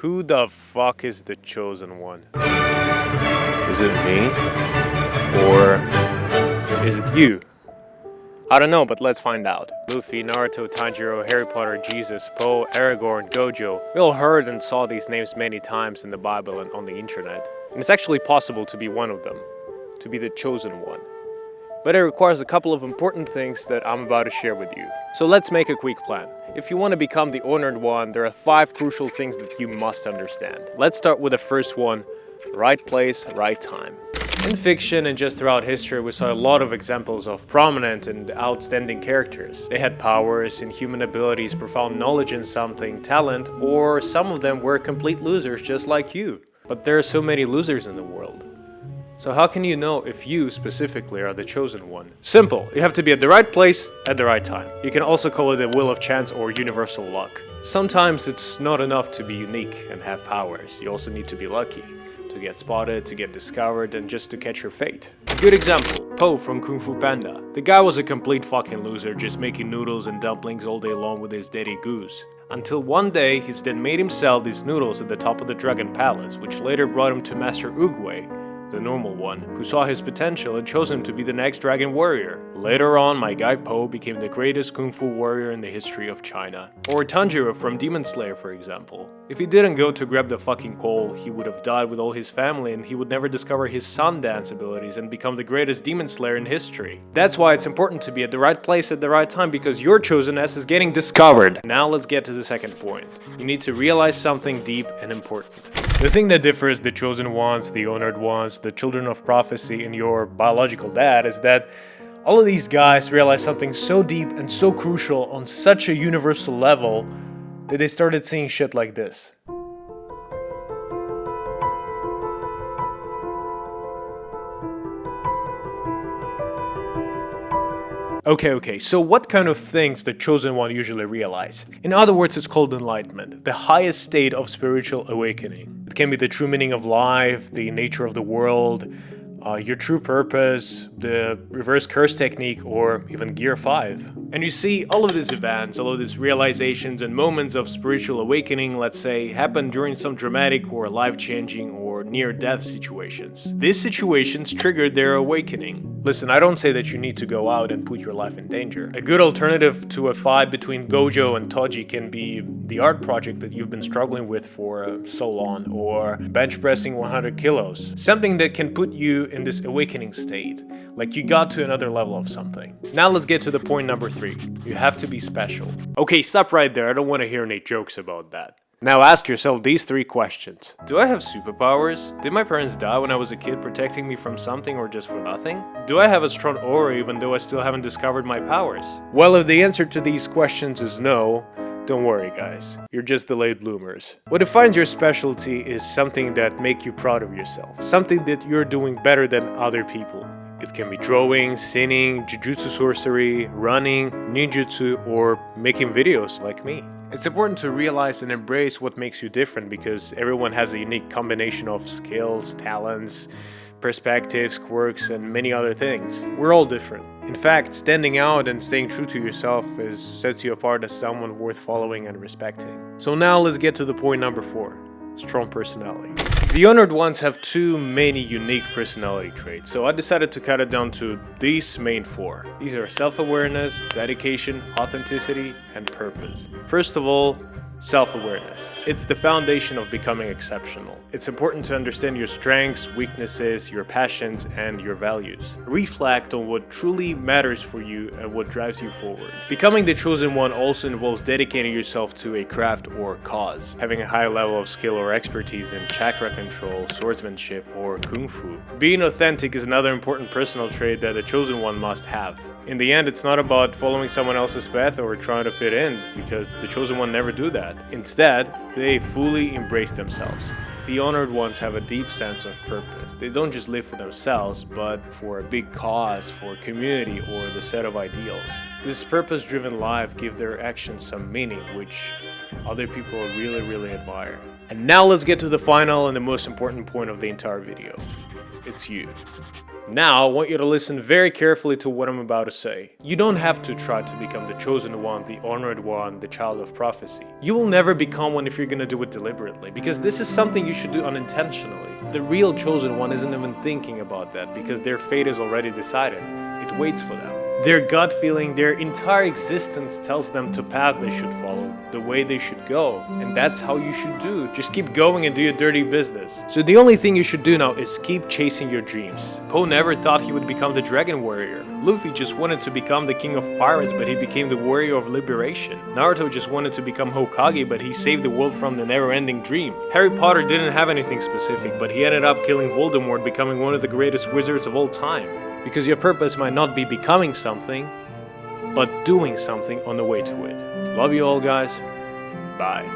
Who the fuck is the chosen one? Is it me? Or is it you? I don't know, but let's find out. Luffy, Naruto, Tanjiro, Harry Potter, Jesus, Poe, Aragorn, Gojo. We all heard and saw these names many times in the Bible and on the internet. And it's actually possible to be one of them. To be the chosen one. But it requires a couple of important things that I'm about to share with you. So let's make a quick plan. If you want to become the honored one, there are 5 crucial things that you must understand. Let's start with the first one: right place, right time. In fiction and just throughout history, we saw a lot of examples of prominent and outstanding characters. They had powers, inhuman abilities, profound knowledge in something, talent, or some of them were complete losers just like you. But there are so many losers in the world. So how can you know if you specifically are the chosen one? Simple. You have to be at the right place at the right time. You can also call it the will of chance or universal luck. Sometimes it's not enough to be unique and have powers. You also need to be lucky. To get spotted, to get discovered, and just to catch your fate. A good example, Poe from Kung Fu Panda. The guy was a complete fucking loser, just making noodles and dumplings all day long with his daddy Goose. Until one day, his dad made him sell these noodles at the top of the Dragon Palace, which later brought him to Master Oogway, the normal one, who saw his potential and chose him to be the next dragon warrior. Later on, my guy Poe became the greatest kung fu warrior in the history of China. Or Tanjiro from Demon Slayer, for example. If he didn't go to grab the fucking coal, he would have died with all his family and he would never discover his sun dance abilities and become the greatest demon slayer in history. That's why it's important to be at the right place at the right time, because your chosenness is getting discovered. Now let's get to the second point. You need to realize something deep and important. The thing that differs the chosen ones, the honored ones, the children of prophecy, and your biological dad is that all of these guys realized something so deep and so crucial on such a universal level that they started seeing shit like this. Okay, so what kind of things the chosen one usually realize? In other words, it's called enlightenment, the highest state of spiritual awakening. It can be the true meaning of life, the nature of the world, your true purpose, the reverse curse technique, or even Gear 5. And you see, all of these events, all of these realizations and moments of spiritual awakening, let's say, happen during some dramatic or life-changing or near-death situations. These situations triggered their awakening. Listen, I don't say that you need to go out and put your life in danger. A good alternative to a fight between Gojo and Toji can be the art project that you've been struggling with for so long, or bench pressing 100 kilos. Something that can put you in this awakening state, like you got to another level of something. Now let's get to the point number 3. You have to be special. Okay, stop right there. I don't want to hear any jokes about that. Now ask yourself these 3 questions. Do I have superpowers? Did my parents die when I was a kid protecting me from something or just for nothing? Do I have a strong aura even though I still haven't discovered my powers? Well, if the answer to these questions is no, don't worry guys, you're just the late bloomers. What defines your specialty is something that makes you proud of yourself, something that you're doing better than other people. It can be drawing, singing, jujutsu sorcery, running, ninjutsu, or making videos like me. It's important to realize and embrace what makes you different, because everyone has a unique combination of skills, talents, perspectives, quirks, and many other things. We're all different. In fact, standing out and staying true to yourself sets you apart as someone worth following and respecting. So now let's get to the point number 4. Strong personality. The honored ones have too many unique personality traits, so I decided to cut it down to these main 4. These are self-awareness, dedication, authenticity, and purpose. First of all, self-awareness. It's the foundation of becoming exceptional. It's important to understand your strengths, weaknesses, your passions, and your values. Reflect on what truly matters for you and what drives you forward. Becoming the chosen one also involves dedicating yourself to a craft or cause, having a high level of skill or expertise in chakra control, swordsmanship, or kung fu. Being authentic is another important personal trait that a chosen one must have. In the end, it's not about following someone else's path or trying to fit in, because the chosen one never do that. Instead, they fully embrace themselves. The honored ones have a deep sense of purpose. They don't just live for themselves, but for a big cause, for a community, or the set of ideals. This purpose-driven life gives their actions some meaning, which other people really admire. And now let's get to the final and the most important point of the entire video. it's you. Now, I want you to listen very carefully to what I'm about to say. You don't have to try to become the chosen one, the honored one, the child of prophecy. You will never become one if you're gonna do it deliberately, because this is something you should do unintentionally. The real chosen one isn't even thinking about that, because their fate is already decided. It waits for them. Their gut feeling, their entire existence tells them the path they should follow, the way they should go, and that's how you should do. Just keep going and do your dirty business. So the only thing you should do now is keep chasing your dreams. Po never thought he would become the dragon warrior. Luffy just wanted to become the king of pirates, but he became the warrior of liberation. Naruto just wanted to become Hokage, but he saved the world from the never-ending dream. Harry Potter didn't have anything specific, but he ended up killing Voldemort, becoming one of the greatest wizards of all time. Because your purpose might not be becoming something, but doing something on the way to it. Love you all, guys. Bye.